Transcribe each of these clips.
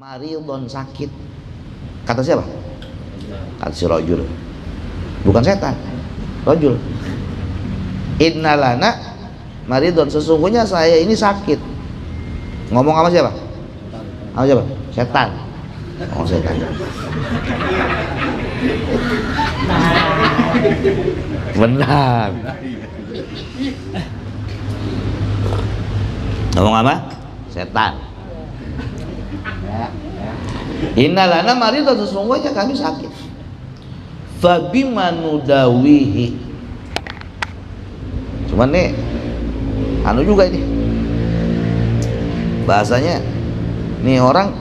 maridun sakit. Kata siapa? Kata si rajul. Bukan setan. Rajul. Innalana maridun, sesungguhnya saya ini sakit. Ngomong sama siapa? Sama siapa? Setan. Oh, setan. Benar. Ngomong apa? Setan. Innalana maridun, sesungguhnya kami sakit. Fabima nudawihi. Cuman nih anu juga ini bahasanya, nih orang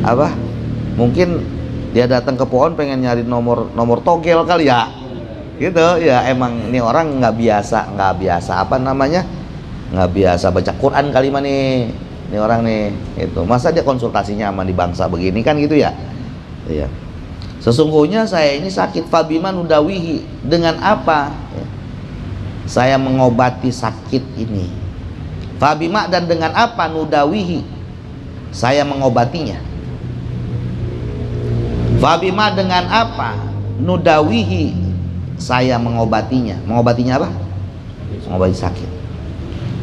apa, mungkin dia datang ke pohon pengen nyari nomor togel kali ya, gitu ya. Emang nih orang nggak biasa apa namanya, nggak biasa baca Quran kali mah nih orang nih itu. Masa dia konsultasinya sama di bangsa begini kan gitu ya. Iya. Sesungguhnya saya ini sakit. Fabima nudawihi, dengan apa ya, saya mengobati sakit ini. Fabima, dan dengan apa, nudawihi, saya mengobatinya. Fabima, dengan apa, nudawihi, saya mengobatinya. Mengobatinya apa? Mengobati sakit.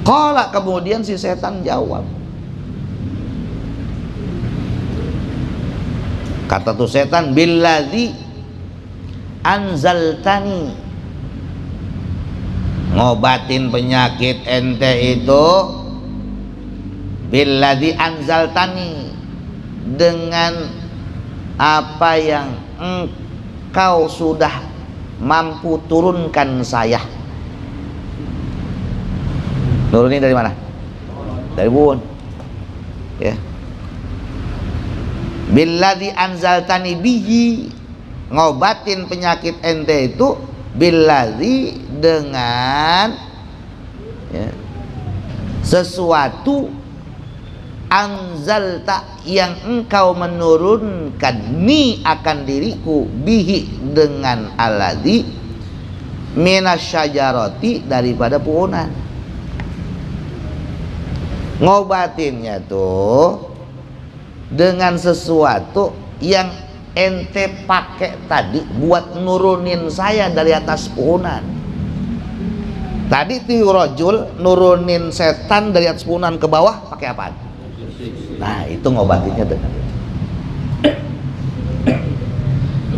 Qala, kemudian si setan jawab. Kata tuh setan, billadzi anzaltani, ngobatin penyakit ente itu billadzi anzaltani, dengan apa yang engkau sudah mampu turunkan saya. Nurunin dari mana? Dari bun ya. Billadzi anzaltani bihi, ngobatin penyakit ente itu billadzi, dengan ya, sesuatu anzalta, yang engkau menurunkan ni akan diriku, bihi, dengan alladzi, minasyajarati, daripada pohonan. Ngobatinnya tuh dengan sesuatu yang ente pakai tadi buat nurunin saya dari atas pohonan. Tadi tuh rajul nurunin setan dari atas pohonan ke bawah pakai apa? Nah, itu ngobatinnya dengan itu.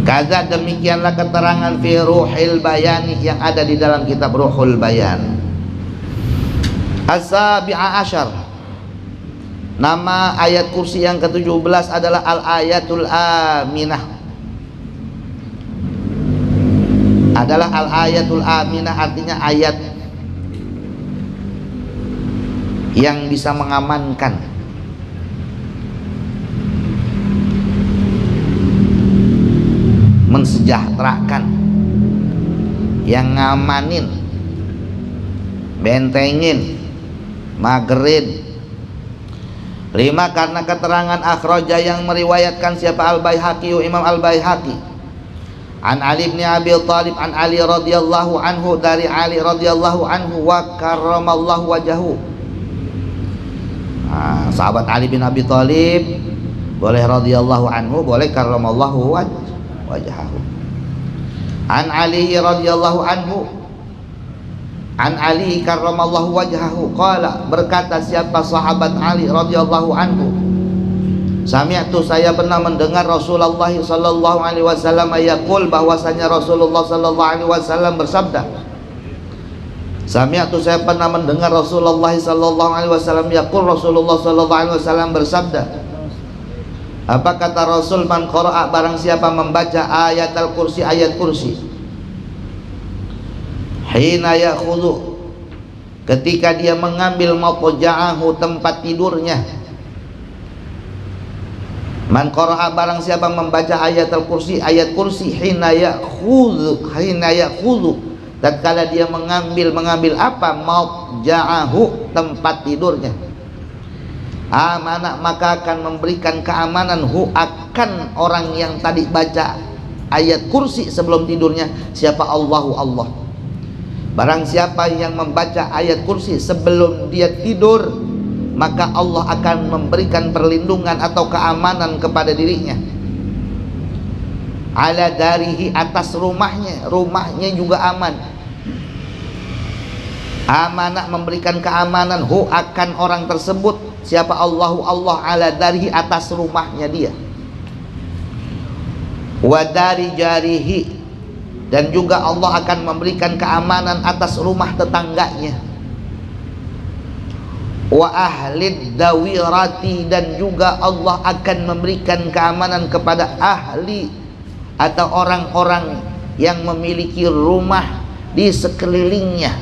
Kaza, demikianlah keterangan fi Ruhil Bayani, yang ada di dalam kitab Ruhul Bayan. As-sabi'a asyar, nama ayat kursi yang ke-17 adalah Al-Ayatul Aminah. Adalah Al-Ayatul Aminah, artinya ayat yang bisa mengamankan, mensejahterakan, yang ngamanin, bentengin, magerin. 5, karena keterangan akhraja, yang meriwayatkan siapa? Al-Baihaqi, Imam Al-Baihaqi, an Ali bin Abi Thalib, an Ali radhiyallahu anhu, dari Ali radhiyallahu anhu, wa karramallahu wajahu. Nah, sahabat Ali bin Abi Thalib boleh radhiyallahu anhu, boleh karramallahu wajahu. An Ali radhiyallahu anhu, an Ali karramallahu wajhahu, qala, berkata siapa? Sahabat Ali radhiyallahu anhu, sami'tu, saya pernah mendengar Rasulullah sallallahu alaihi wasallam yaqul, bahwasanya Rasulullah sallallahu alaihi wasallam bersabda. Sami'tu, saya pernah mendengar Rasulullah sallallahu alaihi wasallam yaqul, Rasulullah sallallahu alaihi wasallam bersabda. Apa kata Rasul? Man qara'a, barang siapa membaca ayat al-kursi, ayat kursi, hina yakhudhu, ketika dia mengambil maqja'ahu, tempat tidurnya. Man qara'a, barang siapa membaca ayat al-kursi, ayat kursi, hina yakhudhu, tatkala dia mengambil apa? Maqja'ahu, tempat tidurnya. Amanah, maka akan memberikan keamanan, akan orang yang tadi baca ayat kursi sebelum tidurnya. Siapa? Allah. Barang siapa yang membaca ayat kursi sebelum dia tidur, maka Allah akan memberikan perlindungan atau keamanan kepada dirinya. Ala darihi, atas rumahnya, rumahnya juga aman. Amanah, memberikan keamanan hu akan orang tersebut. Siapa? Allahu, Allah, ala darihi, atas rumahnya dia. Wa dari jarihi, dan juga Allah akan memberikan keamanan atas rumah tetangganya. Wa ahlid dawirati, dan juga Allah akan memberikan keamanan kepada ahli atau orang-orang yang memiliki rumah di sekelilingnya.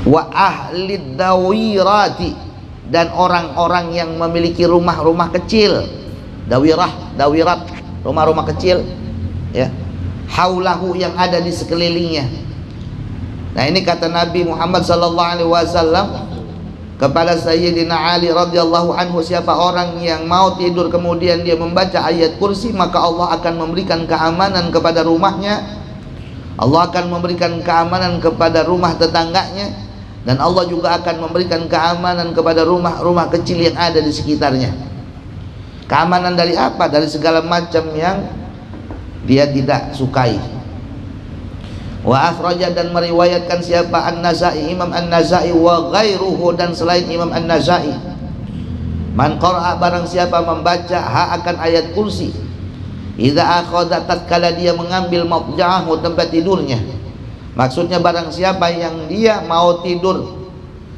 Wa ahlid dawirati, dan orang-orang yang memiliki rumah-rumah kecil. Dawirat, rumah-rumah kecil, ya, haulahu, yang ada di sekelilingnya. Nah, ini kata Nabi Muhammad sallallahu alaihi wasallam kepada Sayyidina Ali radhiyallahu anhu, siapa orang yang mau tidur kemudian dia membaca ayat kursi, maka Allah akan memberikan keamanan kepada rumahnya, Allah akan memberikan keamanan kepada rumah tetangganya, dan Allah juga akan memberikan keamanan kepada rumah-rumah kecil yang ada di sekitarnya. Keamanan dari apa? Dari segala macam yang dia tidak sukai. Wa akhraja, dan meriwayatkan siapa? An-Nasa'i, Imam An-Nasa'i, wa ghairuhu, dan selain Imam An-Nasa'i, man qara'a, barang siapa membaca ha akan ayat kursi, idza akhadha, tatkala dia mengambil mabja'ahu, tempat tidurnya. Maksudnya barang siapa yang dia mau tidur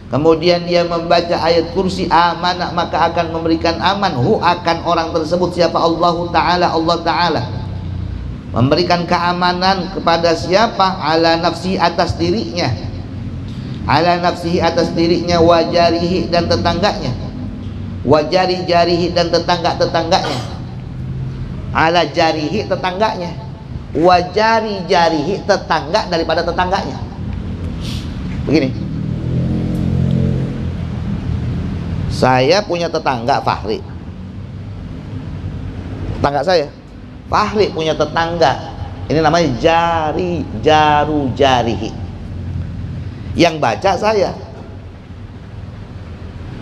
kemudian dia membaca ayat kursi, amanah, maka akan memberikan aman hu akan orang tersebut. Siapa? Allahu Ta'ala, Allah Ta'ala memberikan keamanan kepada siapa? Ala nafsi, atas dirinya. Ala nafsihi, atas dirinya. Wajarihi, dan tetangganya. Wajari jarihi, dan tetangga-tetangganya. Ala jarihi, tetangganya. Wajari jarihi, tetangga daripada tetangganya. Begini, saya punya tetangga Fahri, tetangga saya Fahri punya tetangga, ini namanya jaru jarihi. Yang baca saya,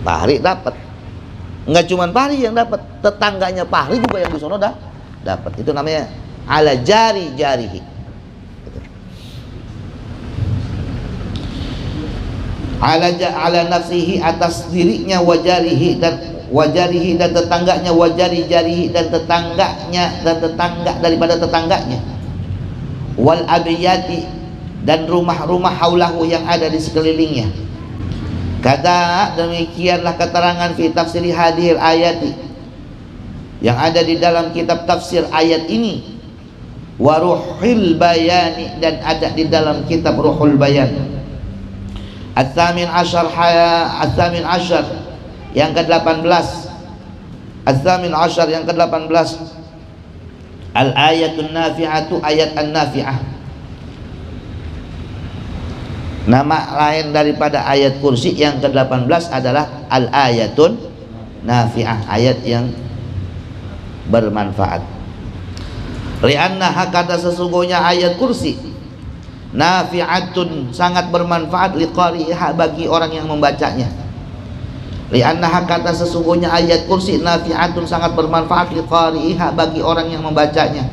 Fahri dapat. Enggak cuma Fahri yang dapat, tetangganya Fahri juga yang di sono dapat. Itu namanya ala jarihi. Ala nafsihi, atas dirinya, wajarihi, dan tetangganya, wajari jarihi, dan tetangganya, dan tetangga daripada tetangganya. Wal abiyati, dan rumah-rumah haulahu, yang ada di sekelilingnya. Kata demikianlah keterangan fi tafsir hadhil ayati, yang ada di dalam kitab tafsir ayat ini. Wa ruhul bayani, dan ada di dalam kitab Ruhul Bayan. Al-Thamin Ashar, yang ke-18. Al-Thamin Ashar, yang ke-18. Al-ayatun nafi'atu, ayat an-nafi'ah. Nama lain daripada ayat kursi yang ke-18 adalah al-ayatun nafi'ah, ayat yang bermanfaat. Li'annaha, kata sesungguhnya ayat kursi, nafi'atun, sangat bermanfaat, liqari'iha, bagi orang yang membacanya. Li'annaha, kata sesungguhnya ayat kursi, nafi'atun, sangat bermanfaat, liqari'iha, bagi orang yang membacanya.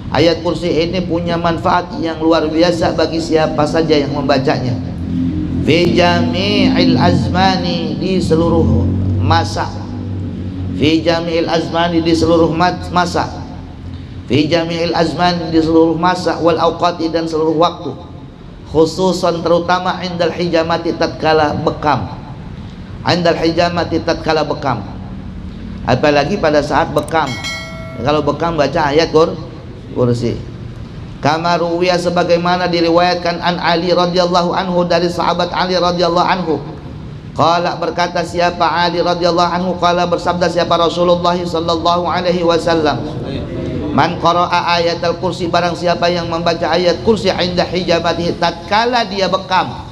Ayat kursi ini punya manfaat yang luar biasa bagi siapa saja yang membacanya. Fi jami'il azmani, di seluruh masa. Fi jami'il azmani, di seluruh masa. Fi jami'il azman, di seluruh masa, wal awqati, dan seluruh waktu. Khususan, terutama, indal hijamati, tatkala bekam. Indal hijamati, tatkala bekam, apalagi pada saat bekam. Kalau bekam baca ayat kursi. Kama ruwiya, sebagaimana diriwayatkan an Ali radhiyallahu anhu, dari sahabat Ali radhiyallahu anhu. Qala, berkata siapa Ali radhiyallahu anhu, qala, bersabda siapa Rasulullah sallallahu alaihi wasallam, man qara'a ayatal kursi, barang siapa yang membaca ayat kursi, inda hijabatihi, tatkala dia bekam.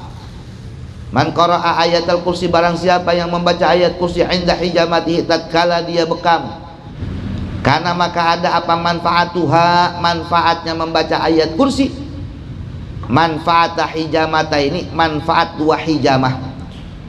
Man qara'a ayatal kursi, barang siapa yang membaca ayat kursi, inda hijabatihi, tatkala dia bekam. Karena maka ada apa? Manfaatuha, manfaatnya membaca ayat kursi. manfaat hijamata ini manfaat dua hijamah.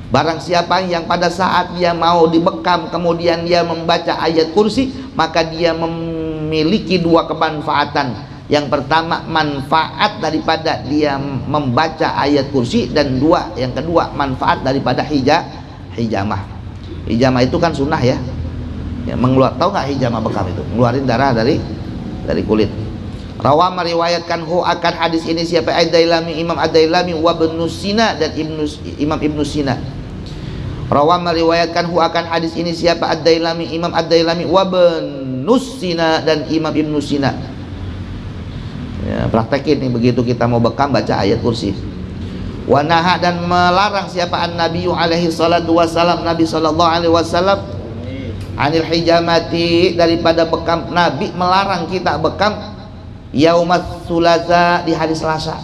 Barang siapa yang pada saat dia mau dibekam kemudian dia membaca ayat kursi, maka dia memiliki dua kemanfaatan. Yang pertama manfaat daripada dia membaca ayat kursi, dan yang kedua manfaat daripada hijamah. Hijamah itu kan sunnah ya, tahu nggak hijamah bekam itu? Ngeluarin darah dari kulit. Rawa meriwayatkan akan hadis ini siapa? Ad-Dailami, Imam Ad-Dailami wa Ibnu Sina, dan Imam Ibnu Sina. Rawa meriwayatkan akan hadis ini siapa? Ad-Dailami, Imam Ad-Dailami wa Ibnu Sina, dan Imam Ibnu Sina. Ya, praktekin nih, begitu kita mau bekam baca ayat kursi. Wa naha, dan melarang siapa? An-Nabiyyu alaihi salatu wasalam, Nabi sallallahu alaihi wasallam, anil hijamati, daripada bekam. Nabi melarang kita bekam yaumat sulasa, di hari Selasa.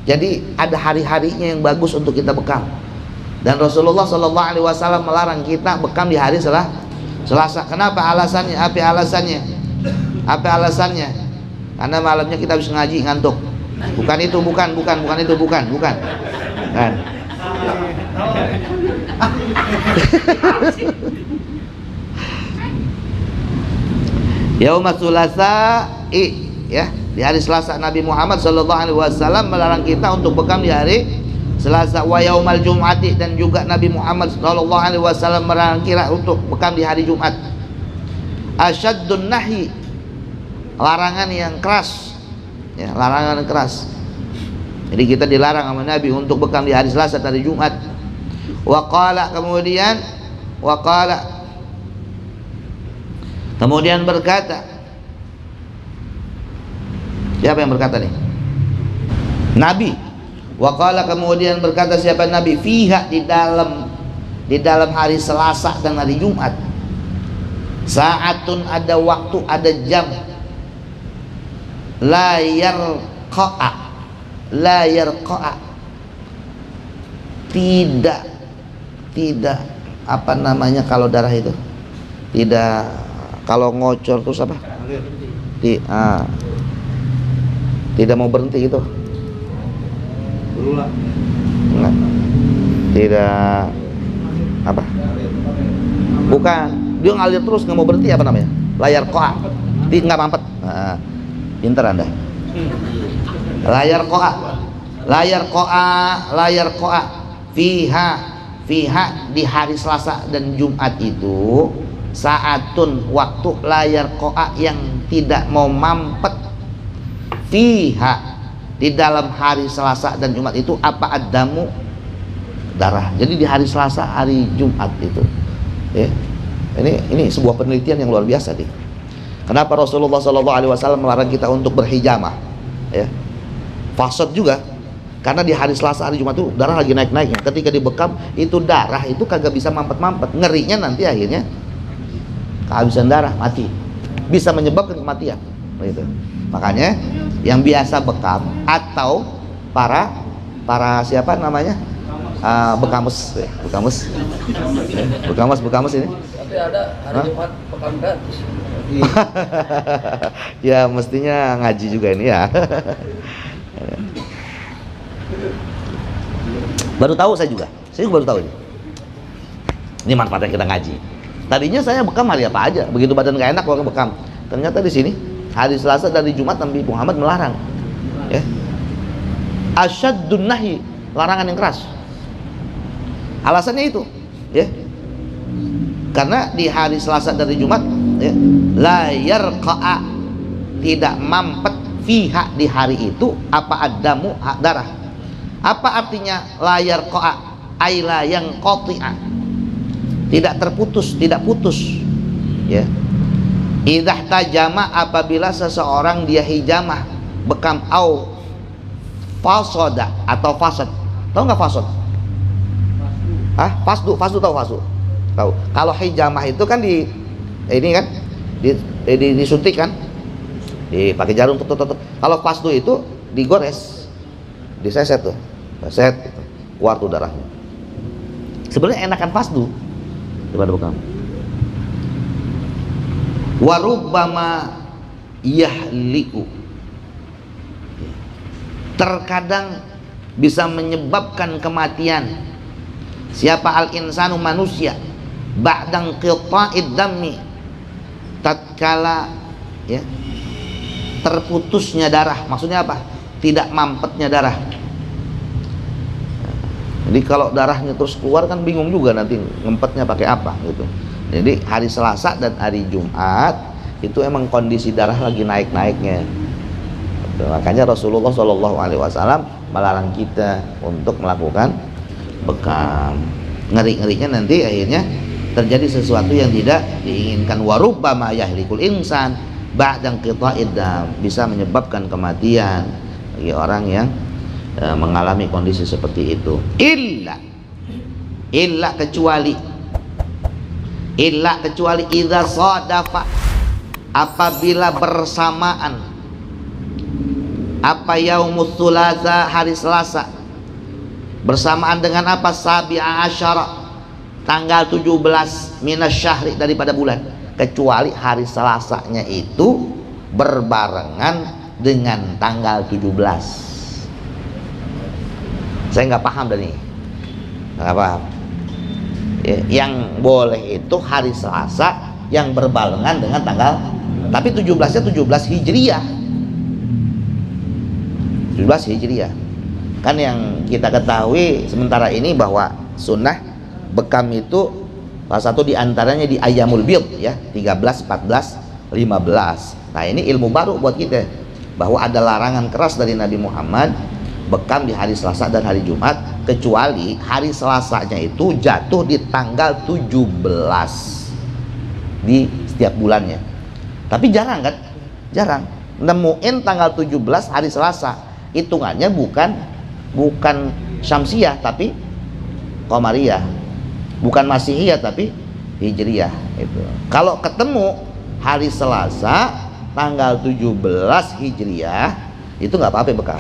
Jadi ada hari-harinya yang bagus untuk kita bekam. Dan Rasulullah sallallahu alaihi wasallam melarang kita bekam di hari Selasa. Kenapa? Alasannya? Apa alasannya? Karena malamnya kita habis ngaji ngantuk. Bukan itu, bukan. Kan? Yaumat sulasa, ya, di hari Selasa. Nabi Muhammad sallallahu alaihi wasallam melarang kita untuk bekam di hari Selasa. Wa yaumal jum'ati, dan juga Nabi Muhammad sallallahu alaihi wasallam melarang kita untuk bekam di hari Jumat. Asyaddun nahi, larangan yang keras, ya, larangan yang keras. Jadi kita dilarang sama Nabi untuk bekam di hari Selasa dan hari Jumat. Kemudian berkata, siapa yang berkata nih? Nabi. Waqala, kemudian berkata siapa? Nabi. Fiha, di dalam hari Selasa dan hari Jumat, saatun, ada waktu, ada jam, la yarqa'a, tidak apa namanya kalau darah itu tidak, kalau ngocor terus apa? Tidak mau berhenti gitu. Enggak. Tidak apa? Bukan, dia ngalir terus nggak mau berhenti, apa namanya? Layar koa, dia nggak mampet. Pinter Anda. Layar koa fiha di hari Selasa dan Jumat itu saatun, waktu, layar koa, yang tidak mau mampet, fiha, di dalam hari Selasa dan Jumat itu apa? Adamu, darah. Jadi di hari Selasa, hari Jumat itu, ya, ini sebuah penelitian yang luar biasa nih. Kenapa Rasulullah SAW melarang kita untuk berhijamah, ya, fasad juga? Karena di hari Selasa, hari Jumat itu darah lagi naik-naiknya. Ketika dibekam itu darah itu kagak bisa mampet-mampet, ngerinya nanti akhirnya kehabisan darah, mati, bisa menyebabkan kematian, gitu. Makanya yang biasa bekam atau para siapa namanya, bekamus ini. Tapi ada hari Jumat bekam gratis. Ya mestinya ngaji juga ini ya. Baru tahu saya juga baru tahu ini manfaatnya kita ngaji. Tadinya saya bekam hari apa aja, begitu badan gak enak kalau bekam. Ternyata di sini hari Selasa dari Jumat Nabi Muhammad melarang, ya. Asyaddun nahi, larangan yang keras. Alasannya itu, ya, karena di hari Selasa dari Jumat, ya, la yarqa'a, tidak mampet, fiha, di hari itu apa? Adamu, darah. Apa artinya la yarqa'a? Ay la yanqati'a, tidak terputus, tidak putus, ya. Idah tajama, apabila seseorang dia hijamah, bekam, au fasoda, atau fasad. Tahu nggak fasad? Fasdu tahu fasdu? Tahu. Kalau hijamah itu kan ini kan disuntik kan, dipakai jarum tutup. Kalau fasdu itu digores, diseset tuh, set, keluar tuh darahnya. Sebenarnya enakan fasdu daripada bekam. Warubbama yahliku, terkadang bisa menyebabkan kematian. Siapa al-insanu manusia ba'dang qita'id dammi, tatkala ya terputusnya darah. Maksudnya apa? Tidak mampetnya darah. Jadi kalau darahnya terus keluar kan bingung juga nanti ngempetnya pakai apa gitu. Jadi hari Selasa dan hari Jumat itu emang kondisi darah lagi naik-naiknya. Makanya Rasulullah SAW melarang kita untuk melakukan bekam. Ngeri-ngerinya nanti akhirnya terjadi sesuatu yang tidak diinginkan. Warubbama yahlikul insan ba'dang qita'id dam, bisa menyebabkan kematian bagi orang yang mengalami kondisi seperti itu. Illa kecuali idza sadafa, apabila bersamaan apa yaumus tsulatsa, hari Selasa, bersamaan dengan apa? Sabi'a asyara, tanggal 17 minasyahri, daripada bulan. Kecuali hari Selasanya itu berbarengan dengan tanggal 17. Saya nggak paham dari ini, nggak paham ya, yang boleh itu hari Selasa yang berbarengan dengan tanggal, tapi 17-nya 17 Hijriah, 17 Hijriah. Kan yang kita ketahui sementara ini bahwa sunnah bekam itu salah satu diantaranya di Ayyamul Bid ya, 13, 14, 15. Nah ini ilmu baru buat kita, bahwa ada larangan keras dari Nabi Muhammad bekam di hari Selasa dan hari Jumat, kecuali hari Selasanya itu jatuh di tanggal 17 di setiap bulannya. Tapi jarang kan, jarang nemuin tanggal 17 hari Selasa. Hitungannya bukan Syamsiah tapi Qamariyah, bukan Masihiyah tapi Hijriyah itu. Kalau ketemu hari Selasa tanggal 17 Hijriyah itu nggak apa-apa bekam.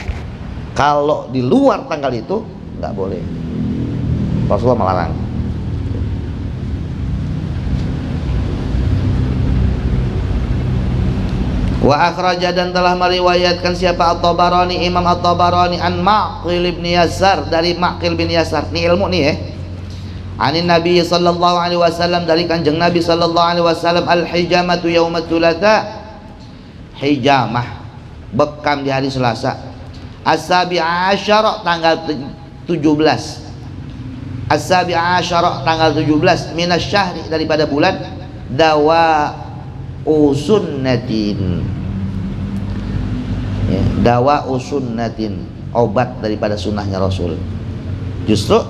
Kalau di luar tanggal itu nggak boleh. Rasulullah melarang. Wa akhraja, dan telah meriwayatkan siapa? At-Tabarani, Imam At-Tabarani, an Ma'qil bin Yasar, dari Ma'qil bin Yasar. Ini ilmu nih ya. Anin Nabi sallallahu alaihi wasallam, dari kanjeng Nabi sallallahu alaihi wasallam, al-hijamatu yaumat tsulatsa, hijamah bekam di hari Selasa. As-sabi'a asyara, tanggal 17. As-sabi'a asyara, tanggal 17 minasyahri, daripada bulan. Dawa usunnatin ya, dawa usunnatin, obat daripada sunnahnya Rasul. Justru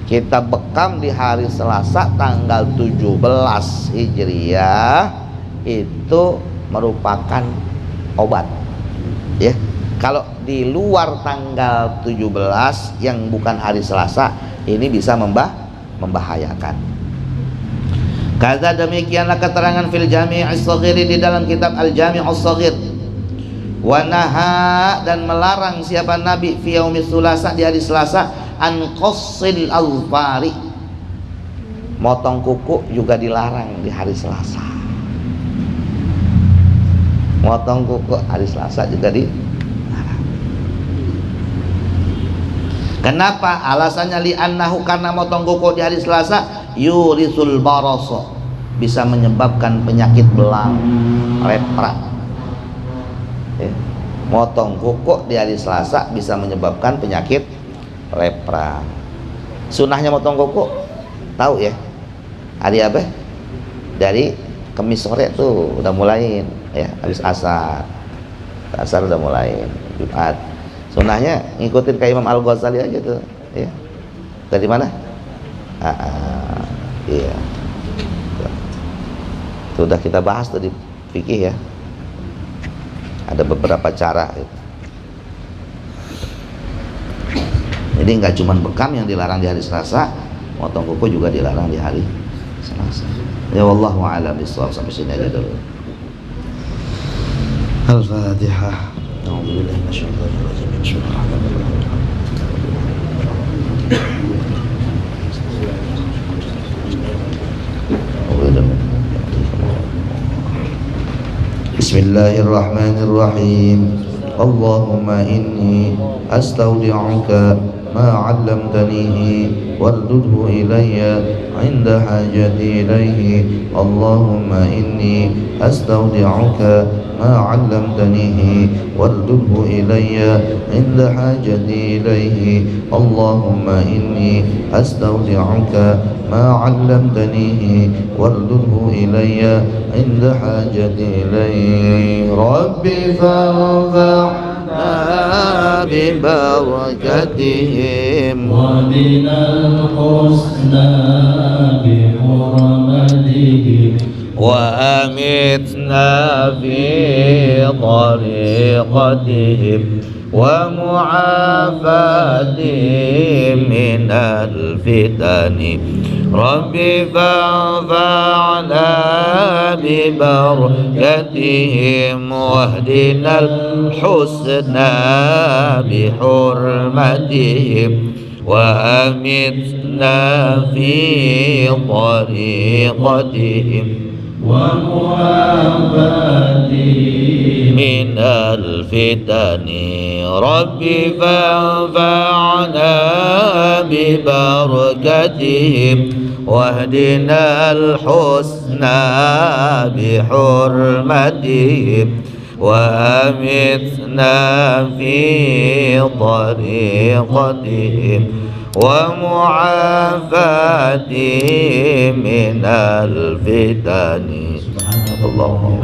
kita bekam di hari Selasa tanggal 17 Hijriah itu merupakan obat ya. Kalau di luar tanggal 17 yang bukan hari Selasa, ini bisa membahayakan. Kata demikianlah keterangan fil Jami' as-Shaghir, di dalam kitab Al-Jami' as-Shaghir. Wa naha, dan melarang siapa Nabi fi yaumis Tsulasa, di hari Selasa, an qassil azfari, motong kuku juga dilarang di hari Selasa. Motong kuku hari Selasa juga dilarang. Kenapa? Alasannya li'annahu, karena motong kuku di hari Selasa yurisul baroso, bisa menyebabkan penyakit belang, lepra ya. Motong kuku di hari Selasa bisa menyebabkan penyakit lepra. Sunnahnya motong kuku tahu ya, hari apa? Dari Kamis sore tuh udah mulai ya, habis asar udah mulai. Jumat sunnahnya ngikutin kayak Imam Al-Ghazali aja tuh ya. Dari mana? Iya, sudah kita bahas tadi fikih ya, ada beberapa cara gitu. Jadi nggak cuma bekam yang dilarang di hari Selasa, motong kuku juga dilarang di hari Selasa. Ya wallahu a'lam bishawab. Sampai sini aja dulu. Al-Fatihah. A'udzubillahi minasyaitonir rajim. Bismillahirrahmanirrahim. Bismillahirrahmanirrahim. اللهم إني أستودعك ما علمتنيه واردده إلي عند حاجتي إليه اللهم إني أستودعك ما علمتنيه واردده إلي عند حاجتي إليه اللهم إني أستودعك ما علمتنيه واردده إلي عند حاجتي إليه ربي فانفعنا ببركتهم وبنا الحسنى بحرمتهم وأمتنا في طريقتهم ومعافاتهم من الفتن رب فانفعنا ببركتهم واهدنا الحسنى بحرمتهم وأمتنا في طريقتهم ومعافاتهم من الفتن رب فانفعنا ببركتهم واهدنا الحسنى بحرمتهم وأمتنا في طريقتهم ومعافاتهم من الفتن اللهم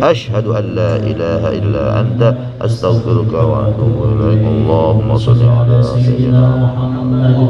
أشهد أن لا إله إلا أنت أستغفرك وأتوب إليك اللهم صل على سيدنا محمد.